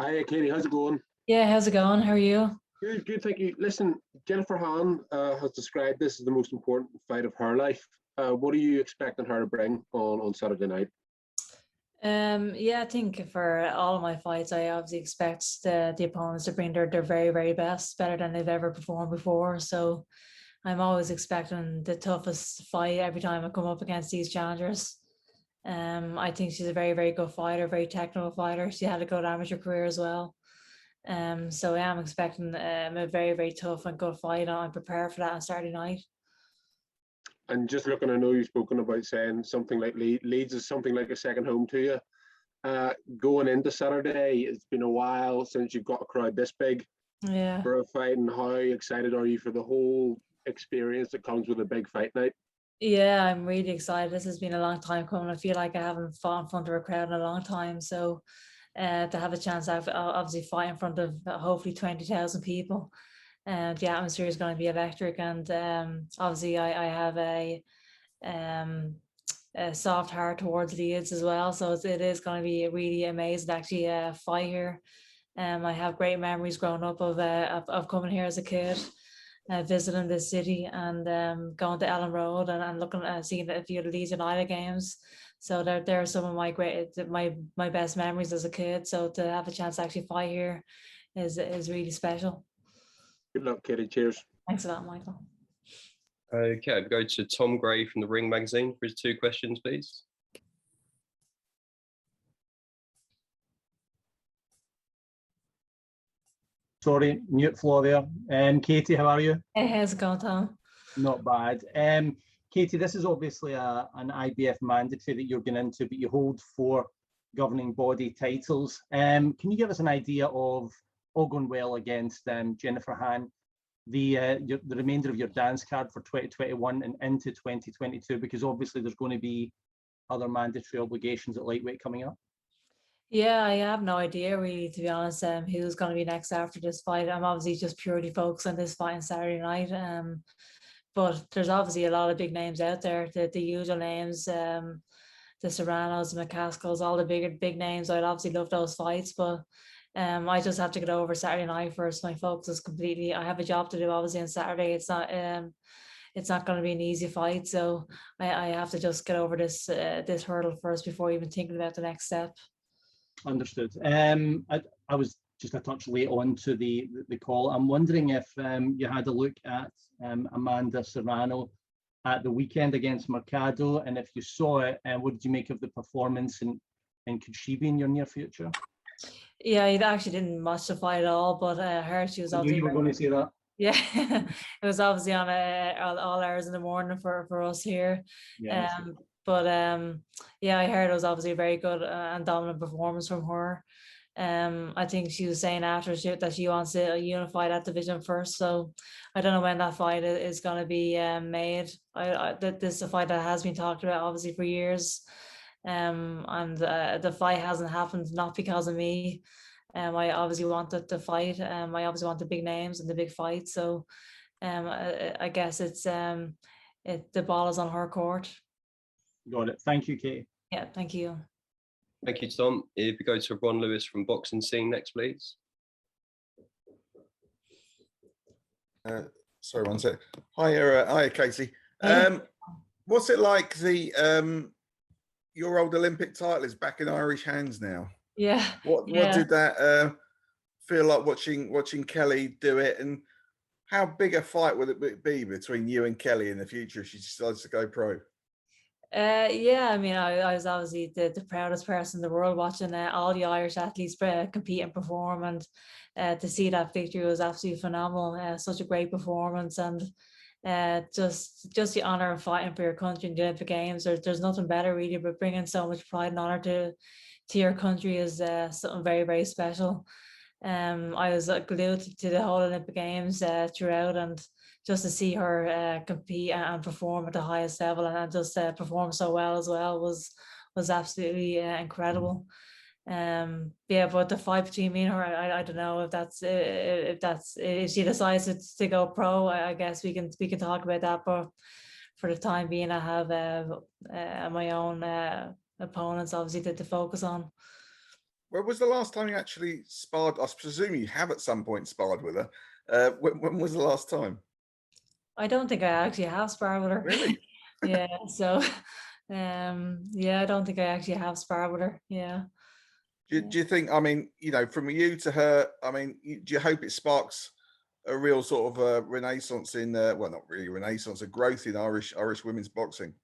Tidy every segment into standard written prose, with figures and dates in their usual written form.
Hi, Katie. How's it going? Yeah, how's it going? How are you? Good, good. Thank you. Listen, Jennifer Hahn has described this as the most important fight of her life. What are you expecting her to bring on Saturday night? Yeah, I think for all of my fights, I obviously expect the opponents to bring their very, very best, better than they've ever performed before. So I'm always expecting the toughest fight every time I come up against these challengers. I think she's a very, very good fighter, very technical fighter. She had a good amateur career as well. So yeah, I'm expecting a very, very tough and good fight. I'm prepared for that on Saturday night. And just looking, I know you've spoken about saying something like Leeds is something like a second home to you. Going into Saturday, it's been a while since you've got a crowd this big Yeah. for a fight, and how excited are you for the whole experience that comes with a big fight night? Yeah, I'm really excited. This has been a long time coming. I feel like I haven't fought in front of a crowd in a long time. So to have a chance, I've obviously fight in front of hopefully 20,000 people. And the atmosphere is going to be electric. And obviously, I have um, a soft heart towards Leeds as well. So it is going to be really amazing to actually fight here. I have great memories growing up of coming here as a kid, visiting this city and going to Ellen Road and looking at seeing a few of the Leeds United games. So there are some of my best memories as a kid. So to have a chance to actually fight here is really special. Good luck, Katie. Cheers. Thanks a lot, Michael. Okay, we go to Tom Gray from the Ring magazine for his two questions, please. Sorry, mute flaw there. Katie, how are you? Hey, how's it going, Tom? Not bad. Katie, this is obviously an IBF mandatory that you're going into, but you hold 4 governing body titles. Can you give us an idea of, all going well against Jennifer Hahn, the remainder of your dance card for 2021 and into 2022, because obviously there's going to be other mandatory obligations at lightweight coming up? Yeah, I have no idea really, to be honest, who's going to be next after this fight. I'm obviously just purely focused on this fight on Saturday night. But there's obviously a lot of big names out there, the usual names, the Serranos, the McCaskills, all the big names. I'd obviously love those fights, but I just have to get over Saturday night first. My focus is completely, I have a job to do obviously on Saturday. It's not going to be an easy fight, so I have to just get over this hurdle first before even thinking about the next step. Understood. I was just a touch late on to the call. I'm wondering if you had a look at Amanda Serrano at the weekend against Mercado, and if you saw it, what did you make of the performance, and could she be in your near future? Yeah, I actually didn't watch the fight at all, but I heard she was obviously. You were going to say that. Yeah, it was obviously on all hours in the morning for us here. Yeah, yeah, I heard it was obviously a very good and dominant performance from her. I think she was saying after that she wants to unify that division first. So I don't know when that fight is going to be made. This is a fight that has been talked about obviously for years. And the fight hasn't happened not because of me. I obviously wanted to fight. I obviously want the big names and the big fights. So I guess it's the ball is on her court. Got it. Thank you, Katie. Yeah, thank you. Thank you, Tom. If we go to Ron Lewis from Boxing Scene next, please. Sorry, one sec. Hi, Katie. Hey. What's it like? Your old Olympic title is back in Irish hands now. Yeah. What did that feel like watching Kelly do it, and how big a fight would it be between you and Kelly in the future if she decides to go pro? Yeah, I mean, I was obviously the proudest person in the world watching all the Irish athletes compete and perform, and to see that victory was absolutely phenomenal. Such a great performance, and just the honor of fighting for your country in the Olympic Games. There's nothing better really, but bringing so much pride and honor to your country is something very, very special. I was glued to the whole Olympic Games throughout, and just to see her compete and perform at the highest level and just perform so well as well was absolutely incredible. Yeah, but the fight between me and her, I don't know if she decides to go pro. I guess we can talk about that, but for the time being, I have my own opponents obviously to focus on. Where was the last time you actually sparred? I presume you have at some point sparred with her. When was the last time? I don't think I actually have sparred with her. Really? Yeah, so yeah, I don't think I actually have sparred with her. Yeah. Do you think, I mean, you know, from you to her, I mean, do you hope it sparks a real sort of renaissance in, well, not really renaissance, a growth in Irish women's boxing?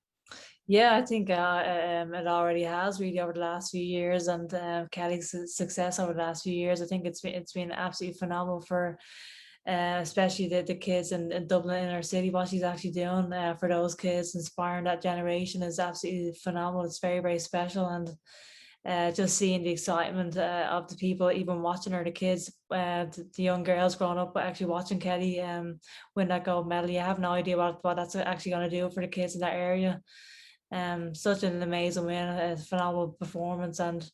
Yeah, I think it already has really over the last few years, and Kelly's success over the last few years. I think it's been absolutely phenomenal for especially the kids in Dublin inner city. What she's actually doing for those kids, inspiring that generation, is absolutely phenomenal. It's very, very special, and just seeing the excitement of the people even watching her, the kids, the young girls growing up actually watching Kelly win that gold medal. You have no idea what that's actually going to do for the kids in that area. Such an amazing win, a phenomenal performance, and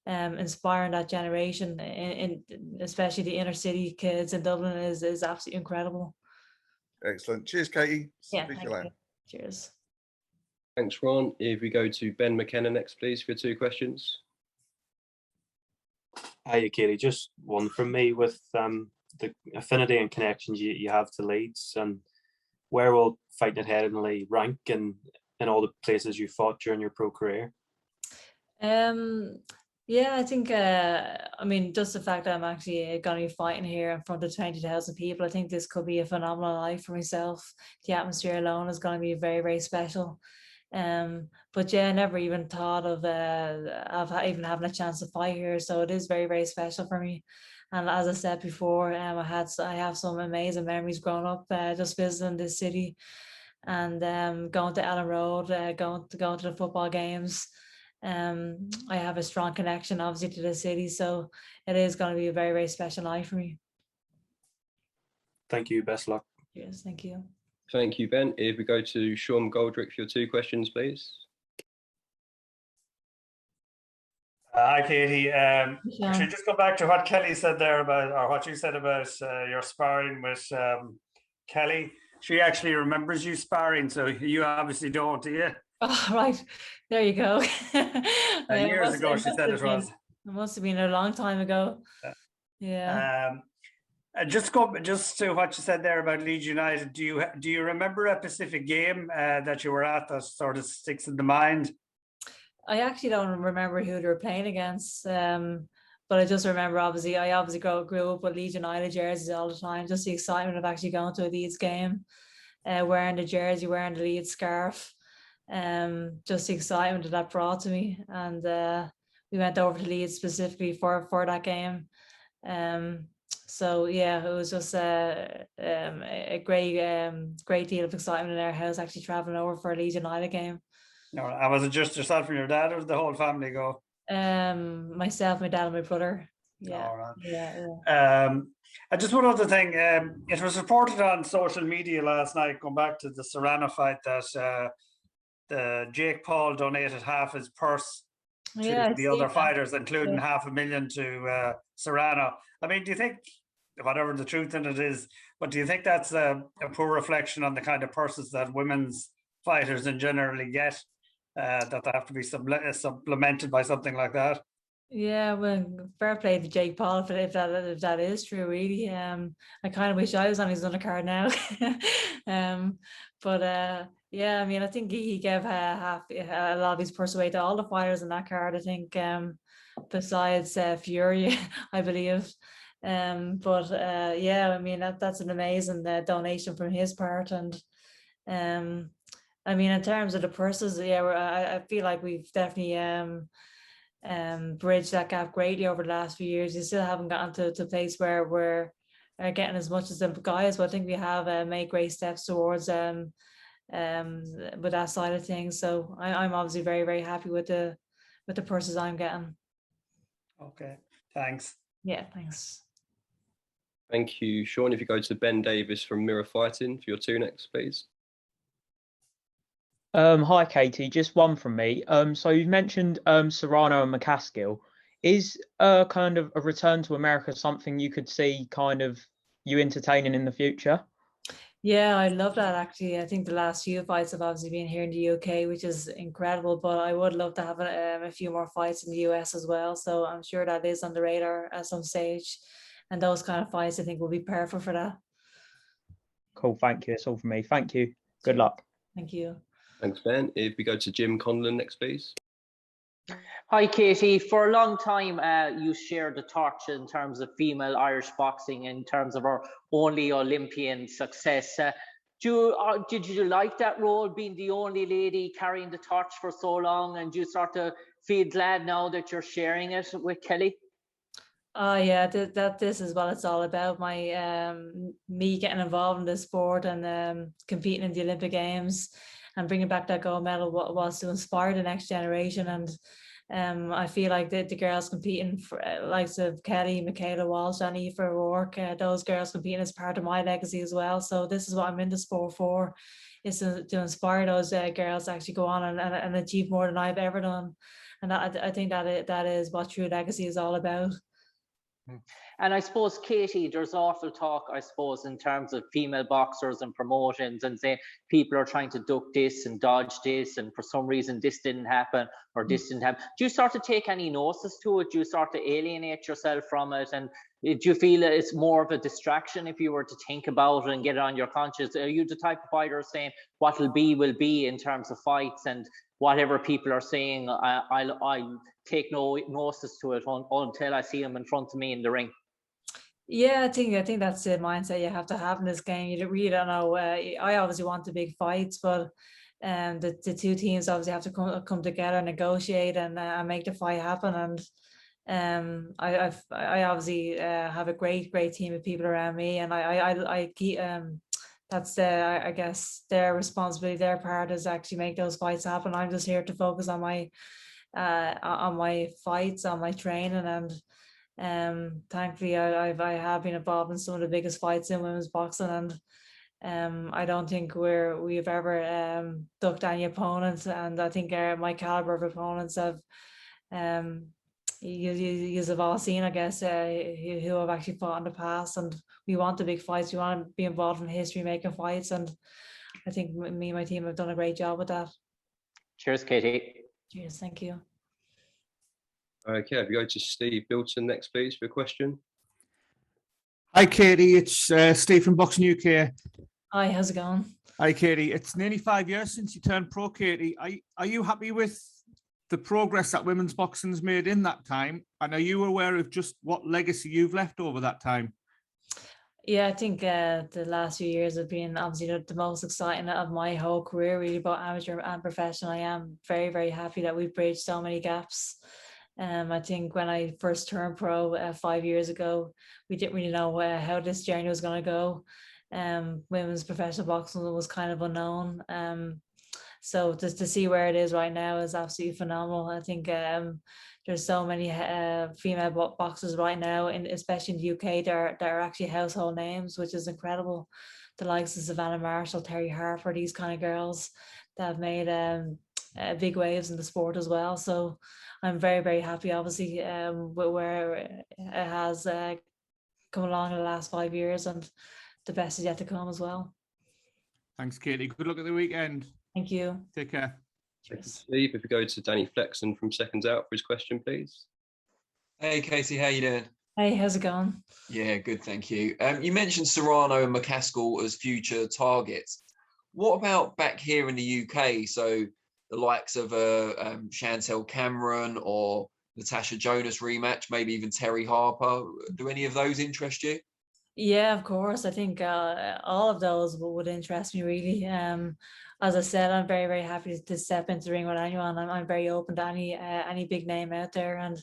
inspiring that generation, in especially the inner city kids in Dublin, is absolutely incredible. Excellent. Cheers, Katie. Yeah, Speak to thank you later. you. Cheers. Thanks, Ron. If we go to Ben McKenna next, please, for your 2 questions. Hiya, Katie. Just one from me with the affinity and connections you have to Leeds, and where will Fighting It Headingley rank in all the places you fought during your pro career? Yeah, I think I mean, just the fact that I'm actually going to be fighting here in front of 20,000 people, I think this could be a phenomenal night for myself. The atmosphere alone is going to be very, very special. But yeah, I never even thought of even having a chance to fight here, so it is very, very special for me. And as I said before, I have some amazing memories growing up, just visiting this city, and going to Ellen Road, going to the football games. I have a strong connection, obviously, to the city, so it is going to be a very, very special night for me. Thank you. Best luck. Yes, thank you. Thank you, Ben. If we go to Sean Goldrick for your 2 questions, please. Hi, Katie. Sean. Actually, just go back to what Kelly said there about, or what you said about your sparring with Kelly. She actually remembers you sparring, so you obviously don't, do you? Oh, right. There you go. Years ago, she said it was. It must have been a long time ago. Yeah. Just to what you said there about Leeds United. Do you remember a specific game that you were at that sort of sticks in the mind? I actually don't remember who they were playing against, but I just remember, obviously, I grew up with Leeds United jerseys all the time. Just the excitement of actually going to a Leeds game, wearing the jersey, wearing the Leeds scarf, just the excitement that brought to me. And we went over to Leeds specifically for that game. So yeah, it was just a great deal of excitement in our house, actually traveling over for a Leeds United game. No, was it just yourself and your dad, or did the whole family go? Myself, my dad, and my brother. Yeah. All right. Yeah. And just one other thing. It was reported on social media last night, going back to the Serrano fight, that Jake Paul donated half his purse to the other fighters, including $500,000 to Serrano. I mean, do you think, whatever the truth in it is, but do you think that's a poor reflection on the kind of purses that women's fighters in generally get, that they have to be supplemented by something like that? Yeah, well, fair play to Jake Paul if that is true, really. I kind of wish I was on his undercard now. But yeah, I mean, I think he gave a lot of his purse away to all the fighters in that card, I think, besides Fury, I believe. But yeah, I mean, that's an amazing donation from his part. And I mean, in terms of the purses, yeah, I feel like we've definitely bridged that gap greatly over the last few years. You still haven't gotten to a place where we're getting as much as the guys, but I think we have made great steps towards with that side of things. So I'm obviously very, very happy with the purses I'm getting. Okay, thanks. Yeah, thanks. Thank you, Sean. If you go to Ben Davis from Mirror Fighting for your 2 next, please. Hi, Katie. Just one from me. So you've mentioned Serrano and McCaskill. Is kind of a return to America something you could see kind of you entertaining in the future? Yeah, I love that actually. I think the last few fights have obviously been here in the UK, which is incredible, but I would love to have a few more fights in the US as well. So I'm sure that is on the radar at some stage. And those kind of fights, I think, will be perfect for that. Cool. Thank you. That's all from me. Thank you. Good Cheers. luck. Thank you. Thanks, Ben. If we go to Jim Conlon next, please. Hi, Katie. For a long time, you shared the torch in terms of female Irish boxing, in terms of our only Olympian success. Did you like that role, being the only lady carrying the torch for so long? And do you start to feel glad now that you're sharing it with Kelly? Oh yeah, this is what it's all about. My me getting involved in the sport and competing in the Olympic Games and bringing back that gold medal was to inspire the next generation. And I feel like the girls competing for likes of Kelly, Michaela Walsh, and Aoife O'Rourke, those girls competing as part of my legacy as well. So this is what I'm in the sport for, is to inspire those girls to actually go on and achieve more than I've ever done. And I think that is what true legacy is all about. And I suppose, Katie, there's awful talk, I suppose, in terms of female boxers and promotions, and say people are trying to duck this and dodge this, and for some reason this didn't happen or this didn't happen. Do you start to take any notice to it? Do you start to alienate yourself from it? And do you feel it's more of a distraction if you were to think about it and get it on your conscience? Are you the type of fighter saying what'll be will be in terms of fights, and whatever people are saying, I'll take no notice to it until I see them in front of me in the ring? Yeah, I think that's the mindset you have to have in this game. You really don't know. I obviously want the big fights, but the two teams obviously have to come together, negotiate, and make the fight happen. And I obviously have a great team of people around me, and I keep that's I guess their responsibility. Their part is actually make those fights happen. I'm just here to focus on my fights, on my training, and thankfully I have been involved in some of the biggest fights in women's boxing, and I don't think we've ever ducked any opponents, and I think my caliber of opponents have you have all seen, I guess, who have actually fought in the past, and we want the big fights. We want to be involved in history making fights, and I think me and my team have done a great job with that. Cheers, Katie. Cheers, thank you. Okay, if we go to Steve Bilton next, please, for a question. Hi, Katie. It's Steve from Boxing UK. Hi, how's it going? Hi, Katie. It's nearly 5 years since you turned pro, Katie. Are you happy with the progress that women's boxing's made in that time? And are you aware of just what legacy you've left over that time? Yeah, I think the last few years have been obviously the most exciting of my whole career, really, both amateur and professional. I am very happy that we've bridged so many gaps. I think when I first turned pro 5 years ago, we didn't really know how this journey was going to go. Women's professional boxing was kind of unknown. So just to see where it is right now is absolutely phenomenal. I think there's so many female boxers right now, especially in the UK, that are actually household names, which is incredible. The likes of Savannah Marshall, Terry Harper, these kind of girls that have made big waves in the sport as well. So I'm very happy, obviously, with where it has come along in the last 5 years, and the best is yet to come as well. Thanks, Katie. Good luck at the weekend. Thank you. Take care. Thank you, Steve. If we go to Danny Flexen from Seconds Out for his question, please. Hey, Katie, how you doing? Hey, how's it going? Yeah, good, thank you. You mentioned Serrano and McCaskill as future targets. What about back here in the UK? So the likes of Chantel Cameron or Natasha Jonas rematch, maybe even Terry Harper. Do any of those interest you? Yeah, of course. I think all of those would interest me, really. As I said, I'm very happy to step into the ring with anyone. I'm very open to any big name out there, and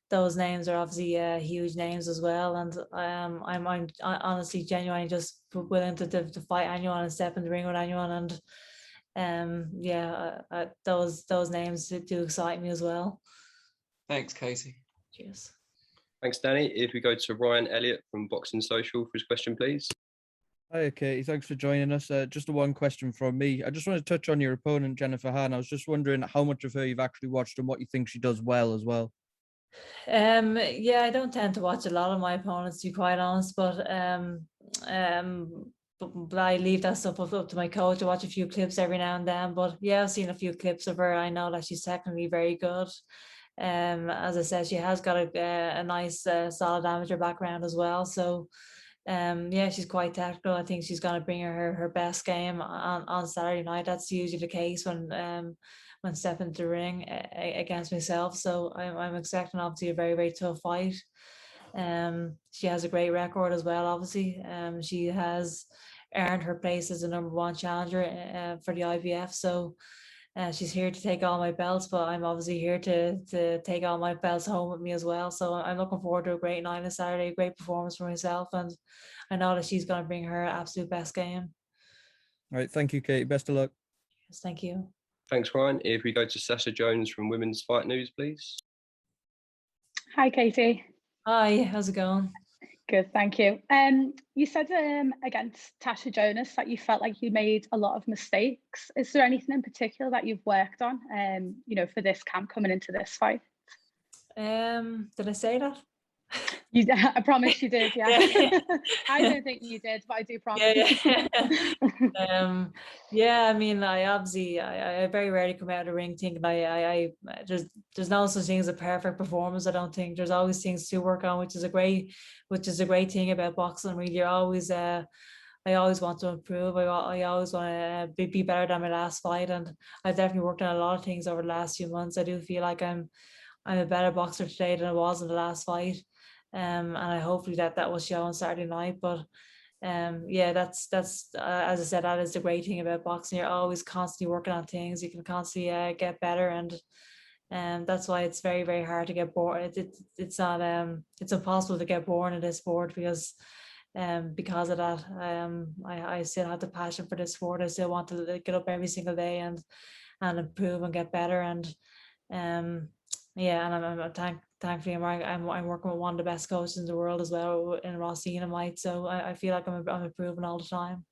those names are obviously huge names as well. And I'm honestly genuinely just willing to fight anyone and step in the ring with anyone. And those names do excite me as well. Thanks, Katie. Cheers. Thanks, Danny. If we go to Ryan Elliott from Boxing Social for his question, please. Hi, Katie. Thanks for joining us. Just one question from me. I just want to touch on your opponent, Jennifer Han. I was just wondering how much of her you've actually watched and what you think she does well as well. Yeah, I don't tend to watch a lot of my opponents, to be quite honest, but but I leave that stuff up to my coach to watch a few clips every now and then. But yeah, I've seen a few clips of her. I know that she's technically very good. As I said, she has got a nice solid amateur background as well. So yeah, she's quite technical. I think she's going to bring her best game on Saturday night. That's usually the case when stepping into the ring against myself. So I'm expecting obviously a very, very tough fight. She has a great record as well, obviously. She has earned her place as the #1 challenger for the IBF. So she's here to take all my belts, but I'm obviously here to take all my belts home with me as well. So I'm looking forward to a great night on Saturday, a great performance for myself, and I know that she's going to bring her absolute best game. All right, thank you, Katie. Best of luck. Yes, thank you. Thanks, Ryan. If we go to Sasha Jones from Women's Fight News, please. Hi, Katie. Hi, how's it going? Good, thank you. You said against Tasha Jonas that you felt like you made a lot of mistakes. Is there anything in particular that you've worked on, for this camp coming into this fight? Did I say that? I promise you did, yeah. I don't think you did, but I do promise. Yeah, I mean, I very rarely come out of the ring thinking there's no such thing as a perfect performance. I don't think. There's always things to work on, which is a great thing about boxing. Really, you're always I always want to improve. I always want to be better than my last fight, and I've definitely worked on a lot of things over the last few months. I do feel like I'm a better boxer today than I was in the last fight. And I hopefully that will show on Saturday night. But yeah, that's as I said, that is the great thing about boxing. You're always constantly working on things. You can constantly get better, and that's why it's very, very hard to get bored. It's not it's impossible to get bored in this sport because of that. I still have the passion for this sport. I still want to get up every single day and improve and get better. And yeah, and thankfully I'm working with one of the best coaches in the world as well, in Rossina Might. So I feel like I'm improving all the time.